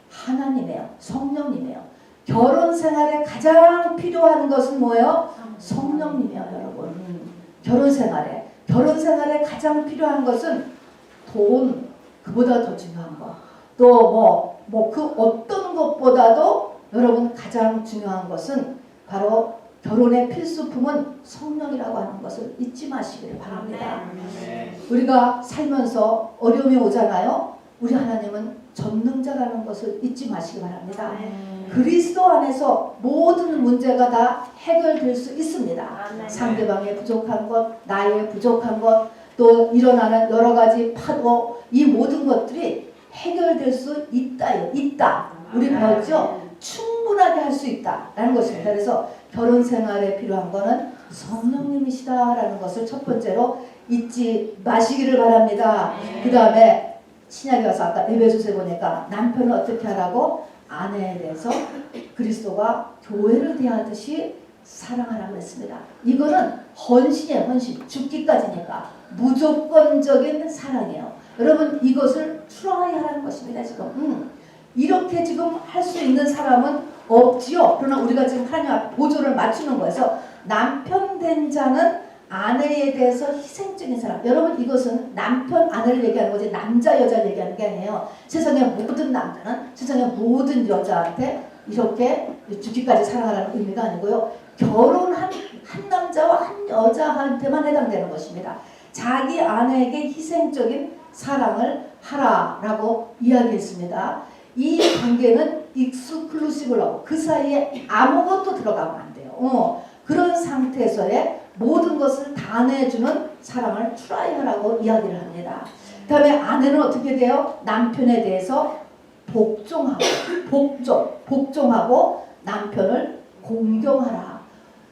Speaker 1: 하나님이에요. 성령님이에요. 결혼 생활에 가장 필요한 것은 뭐예요? 성령님이에요, 여러분. 결혼 생활에 가장 필요한 것은 돈, 그보다 더 중요한 거. 또 그 어떤 것보다도 여러분 가장 중요한 것은 바로 결혼의 필수품은 성령이라고 하는 것을 잊지 마시길 바랍니다. 우리가 살면서 어려움이 오잖아요. 우리 하나님은 전능자라는 것을 잊지 마시기 바랍니다. 그리스도 안에서 모든 문제가 다 해결될 수 있습니다. 상대방의 부족한 것, 나의 부족한 것, 또 일어나는 여러 가지 파도, 이 모든 것들이 해결될 수 있다. 우리 배웠죠? 충분하게 할 수 있다라는 것입니다. 그래서 결혼 생활에 필요한 거는 성령님이시다라는 것을 첫 번째로 잊지 마시기를 바랍니다. 그 다음에 신약에 가서 아까 에베소서에 보니까 남편은 어떻게 하라고? 아내에 대해서 그리스도가 교회를 대하듯이 사랑하라고 했습니다. 이거는 헌신이에요. 헌신. 죽기까지니까 무조건적인 사랑이에요. 여러분 이것을 트라이하라는 것입니다. 지금 이렇게 지금 할 수 있는 사람은 없지요. 그러나 우리가 지금 하나님 앞에 보조를 맞추는 거여서 남편 된 자는 아내에 대해서 희생적인 사람. 여러분 이것은 남편 아내를 얘기하는 거지 남자 여자를 얘기하는 게 아니에요. 세상의 모든 남자는 세상의 모든 여자한테 이렇게 죽기까지 사랑하라는 의미가 아니고요. 결혼한 한 남자와 한 여자한테만 해당되는 것입니다. 자기 아내에게 희생적인 사랑을 하라라고 이야기했습니다. 이 관계는 익스클루시브라고 그 사이에 아무것도 들어가면 안 돼요. 그런 상태에서의 모든 것을 다 내주는 사랑을 트라이하라고 이야기를 합니다. 그 다음에 아내는 어떻게 돼요? 남편에 대해서 복종하고 남편을 공경하라.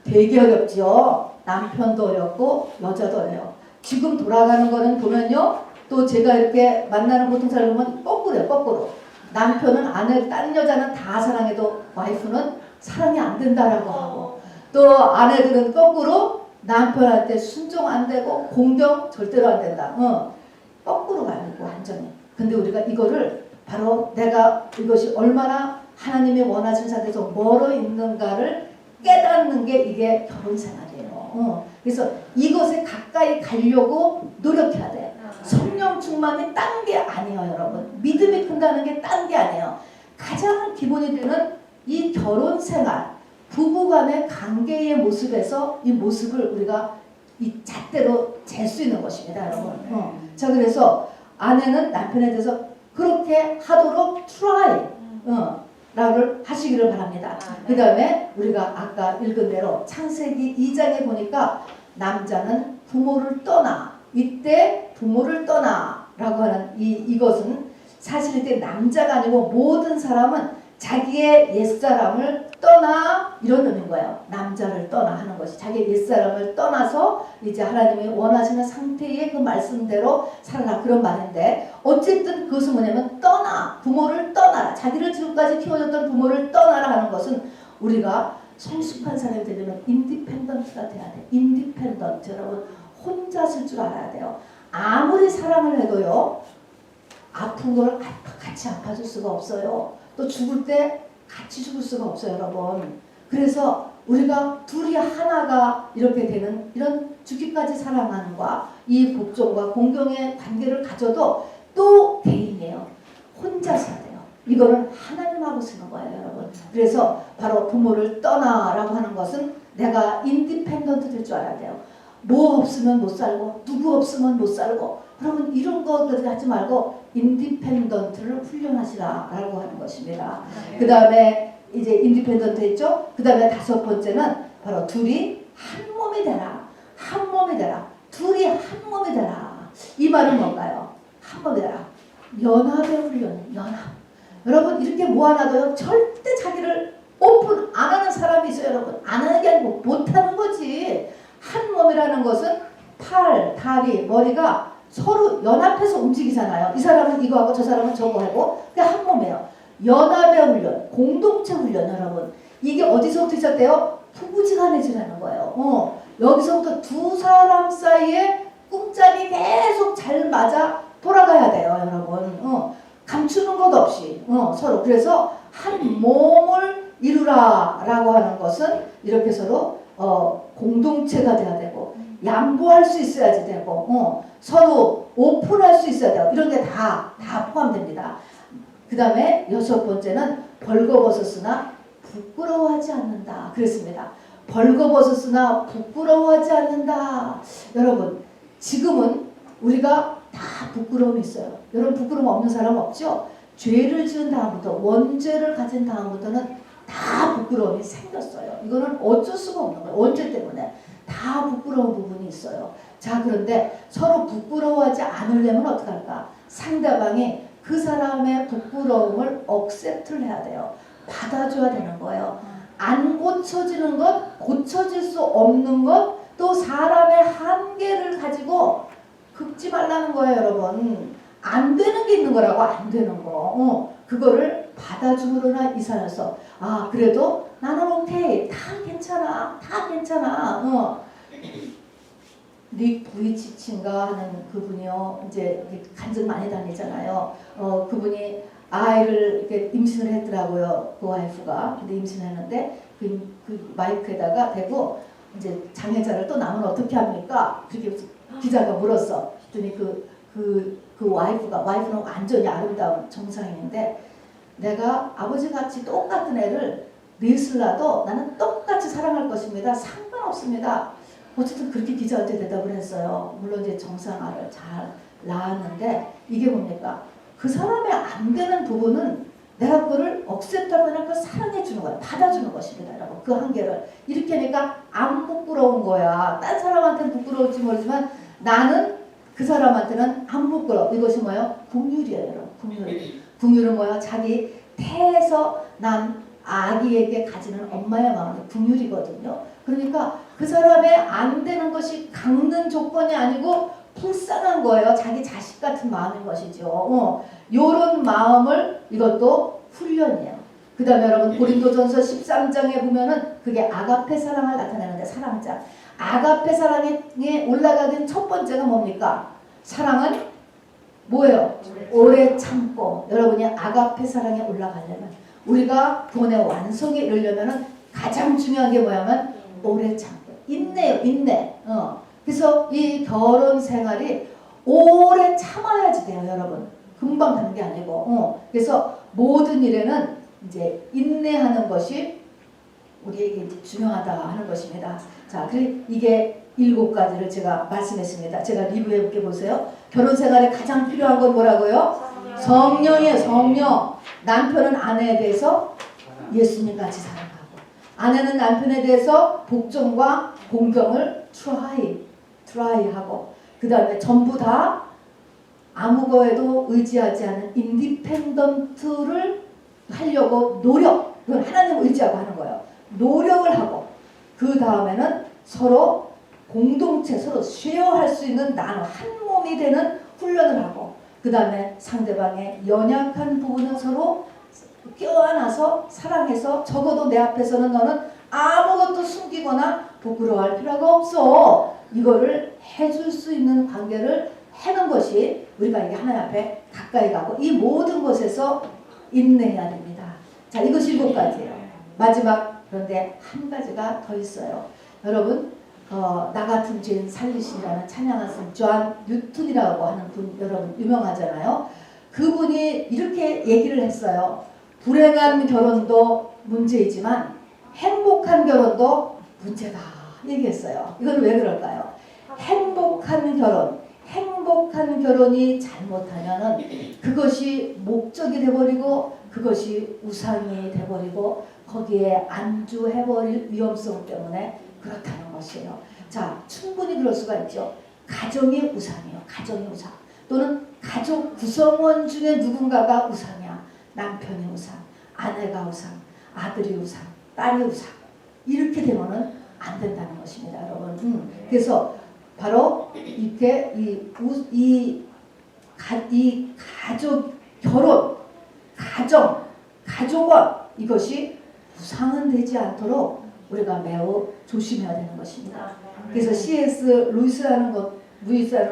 Speaker 1: 되게 어렵지요. 남편도 어렵고 여자도 어려워요. 지금 돌아가는 거는 보면요. 또 제가 이렇게 만나는 보통 사람 보면 거꾸로. 남편은 아내, 다른 여자는 다 사랑해도 와이프는 사랑이 안 된다라고 하고, 또 아내들은 거꾸로 남편한테 순종 안 되고 공경 절대로 안 된다. 거꾸로 가는 거 완전히. 근데 우리가 이거를 바로 내가 이것이 얼마나 하나님이 원하시는 상태에서 멀어 있는가를 깨닫는 게 이게 결혼 생활이에요. 그래서 이것에 가까이 가려고 노력해야 돼. 성령 충만이 딴 게 아니에요, 여러분. 믿음이 큰다는 게 딴 게 아니에요. 가장 기본이 되는 이 결혼 생활, 부부 간의 관계의 모습에서 이 모습을 우리가 이 잣대로 잴 수 있는 것입니다, 여러분. 자, 그래서 아내는 남편에 대해서 그렇게 하도록 라를 하시기를 바랍니다. 그 다음에 우리가 아까 읽은 대로 창세기 2장에 보니까 남자는 부모를 떠나, 이때 부모를 떠나 라고 하는 이것은 사실 이때 남자가 아니고 모든 사람은 자기의 옛사람을 떠나 이런 의미인 거예요. 남자를 떠나 하는 것이 자기의 옛사람을 떠나서 이제 하나님이 원하시는 상태의 그 말씀대로 살아라 그런 말인데, 어쨌든 그것은 뭐냐면 떠나, 부모를 떠나라, 자기를 지금까지 키워줬던 부모를 떠나라 하는 것은 우리가 성숙한 사람이 되려면 인디펜던트가 돼야 돼. 인디펜던트. 여러분 혼자 쓸 줄 알아야 돼요. 아무리 사랑을 해도요 아픈 걸 같이 아파줄 수가 없어요. 또 죽을 때 같이 죽을 수가 없어요, 여러분. 그래서 우리가 둘이 하나가 이렇게 되는 이런 죽기까지 사랑하는과 이 복종과 공경의 관계를 가져도 또 개인이에요. 혼자 사야 돼요. 이거는 하나님하고 쓰는 거예요, 여러분. 그래서 바로 부모를 떠나라고 하는 것은 내가 인디펜던트 될 줄 알아야 돼요. 뭐 없으면 못 살고 누구 없으면 못 살고, 그러면 이런 것들 하지 말고 인디펜던트를 훈련하시라라고 하는 것입니다. 그 다음에 이제 인디펜던트 했죠. 그 다음에 5번째는 바로 둘이 한 몸이 되라. 한 몸이 되라. 둘이 한 몸이 되라. 이 말은 뭔가요? 한 몸이 되라. 연합의 훈련, 연합. 여러분 이렇게 모아놔도요 절대 자기를 오픈 안 하는 사람이 있어요. 여러분 안 하는 게 아니고 못하는 거지. 한 몸이라는 것은 팔, 다리, 머리가 서로 연합해서 움직이잖아요. 이 사람은 이거 하고 저 사람은 저거 하고 그게 한 몸이에요. 연합의 훈련, 공동체 훈련 여러분. 이게 어디서부터 시작돼요? 부부지간해지라는 거예요. 여기서부터 두 사람 사이에 꿍짝이 계속 잘 맞아 돌아가야 돼요 여러분. 감추는 것 없이 서로. 그래서 한 몸을 이루라 라고 하는 것은 이렇게 서로 공동체가 돼야 되고 양보할 수 있어야지 되고 서로 오픈할 수 있어야 되고 이런 게 다 포함됩니다. 그 다음에 6번째는 벌거벗었으나 부끄러워하지 않는다 그랬습니다. 벌거벗었으나 부끄러워하지 않는다. 여러분 지금은 우리가 다 부끄러움이 있어요. 여러분 부끄러움 없는 사람 없죠? 죄를 지은 다음부터 원죄를 가진 다음부터는 다 부끄러움이 생겼어요. 이거는 어쩔 수가 없는 거예요. 원죄 때문에 다 부끄러운 부분이 있어요. 자 그런데 서로 부끄러워하지 않으려면 어떻게 할까? 상대방이 그 사람의 부끄러움을 억셉트를 해야 돼요. 받아줘야 되는 거예요. 안 고쳐지는 것, 고쳐질 수 없는 것, 또 사람의 한계를 가지고 긁지 말라는 거예요 여러분. 안 되는 게 있는 거라고. 안 되는 거. 그거를 받아주므로나 이사여서 그래도 나는 오케이. 다 괜찮아. 다 괜찮아. 닉 부이치친가 하는 그분이요. 이제 간증 많이 다니잖아요. 그분이 아이를 이렇게 임신을 했더라고요. 그 와이프가. 근데 임신했는데 그 마이크에다가 대고 이제 장애자를 또 나면 어떻게 합니까? 그렇게 기자가 물었어. 그랬더니 그 와이프는 완전히 아름다운 정상인인데 내가 아버지같이 똑같은 애를 넷을라도 나는 똑같이 사랑할 것입니다. 상관없습니다. 어쨌든 그렇게 기자한테 대답을 했어요. 물론 이제 정상아를 잘 낳았는데 이게 뭡니까? 그 사람의 안 되는 부분은 내가 그거를 억셉트하거나 그 사랑해 주는 거야. 받아주는 것입니다. 여러분. 그 한계를. 이렇게 하니까 안 부끄러운 거야. 딴 사람한테는 부끄러울지 모르지만 나는 그 사람한테는 안 부끄러워. 이것이 뭐예요? 긍휼이에요. 여러분. 긍휼. 긍휼은 뭐야? 자기 태에서 난 아기에게 가지는 엄마의 마음이 긍휼이거든요. 그러니까 그 사람의 안 되는 것이 강는 조건이 아니고 불쌍한 거예요. 자기 자식 같은 마음인 것이죠. 요런 마음을 이것도 훈련이에요. 그 다음에 여러분 고린도전서 13장에 보면은 그게 아가페 사랑을 나타내는데 사랑자. 아가페 사랑에 올라가는 첫 번째가 뭡니까? 사랑은 뭐예요? 오래 참고. 여러분이 아가페 사랑에 올라가려면 우리가 구원의 완성에 이르려면 가장 중요한 게 뭐냐면 오래 참고. 인내요. 인내. 그래서 이 결혼 생활이 오래 참아야지 돼요. 여러분. 금방 가는 게 아니고. 그래서 모든 일에는 이제 인내하는 것이 우리에게 이제 중요하다 하는 것입니다. 자, 그리고 이게 7가지를 제가 말씀했습니다. 제가 리뷰해 볼게 보세요. 결혼 생활에 가장 필요한 건 뭐라고요? 성령이에요. 성령. 남편은 아내에 대해서 예수님같이 살아가고, 아내는 남편에 대해서 복종과 공경을 트라이하고, 그 다음에 전부 다 아무 거에도 의지하지 않은 인디펜던트를 하려고 노력, 그건 하나님을 의지하고 하는 거예요. 노력을 하고, 그 다음에는 서로 공동체, 서로 쉐어할 수 있는 나눠 한 몸이 되는 훈련을 하고, 그 다음에 상대방의 연약한 부분은 서로 껴안아서 사랑해서, 적어도 내 앞에서는 너는 아무것도 숨기거나 부끄러워할 필요가 없어. 이거를 해줄 수 있는 관계를 해는 것이 우리가 이게 하나님 앞에 가까이 가고, 이 모든 것에서 인내해야 됩니다. 자, 이것이 7가지예요. 마지막, 그런데 한 가지가 더 있어요. 여러분, 나 같은 죄인 살리시라는 찬양한 존 뉴턴이라고 하는 분, 여러분 유명하잖아요. 그분이 이렇게 얘기를 했어요. 불행한 결혼도 문제이지만 행복한 결혼도 문제다 얘기했어요. 이건 왜 그럴까요? 행복한 결혼이 잘못하면은 그것이 목적이 돼버리고 그것이 우상이 돼버리고 거기에 안주해버릴 위험성 때문에 그렇다는 것이에요. 자, 충분히 그럴 수가 있죠. 가정이 우상이에요. 가정이 우상. 또는 가족 구성원 중에 누군가가 우상이야. 남편이 우상, 아내가 우상, 아들이 우상, 딸이 우상. 이렇게 되면은 안 된다는 것입니다, 여러분. 그래서 바로 이렇게 이 가족, 결혼, 가정, 가족원 이것이 우상은 되지 않도록 우리가 매우 조심해야 되는 것입니다. 그래서 C.S. 루이스라는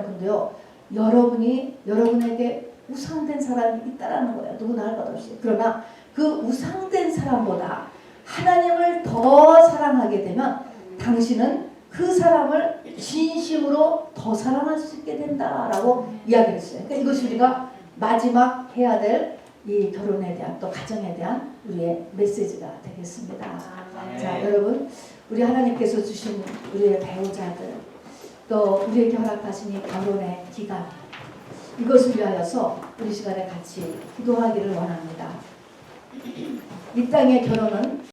Speaker 1: 분도요, 여러분에게 우상된 사람이 있다라는 거예요. 누구나 할 것 없이. 그러나 그 우상된 사람보다 하나님을 더 사랑하게 되면 당신은 그 사람을 진심으로 더 사랑할 수 있게 된다라고 이야기를 했어요. 그러니까 이것이 우리가 마지막 해야 될 이 결혼에 대한 또 가정에 대한 우리의 메시지가 되겠습니다. 자, 여러분, 우리 하나님께서 주신 우리의 배우자들, 또 우리에게 허락하신 이 결혼의 기간, 이것을 위하여서 우리 시간에 같이 기도하기를 원합니다. 이 땅의 결혼은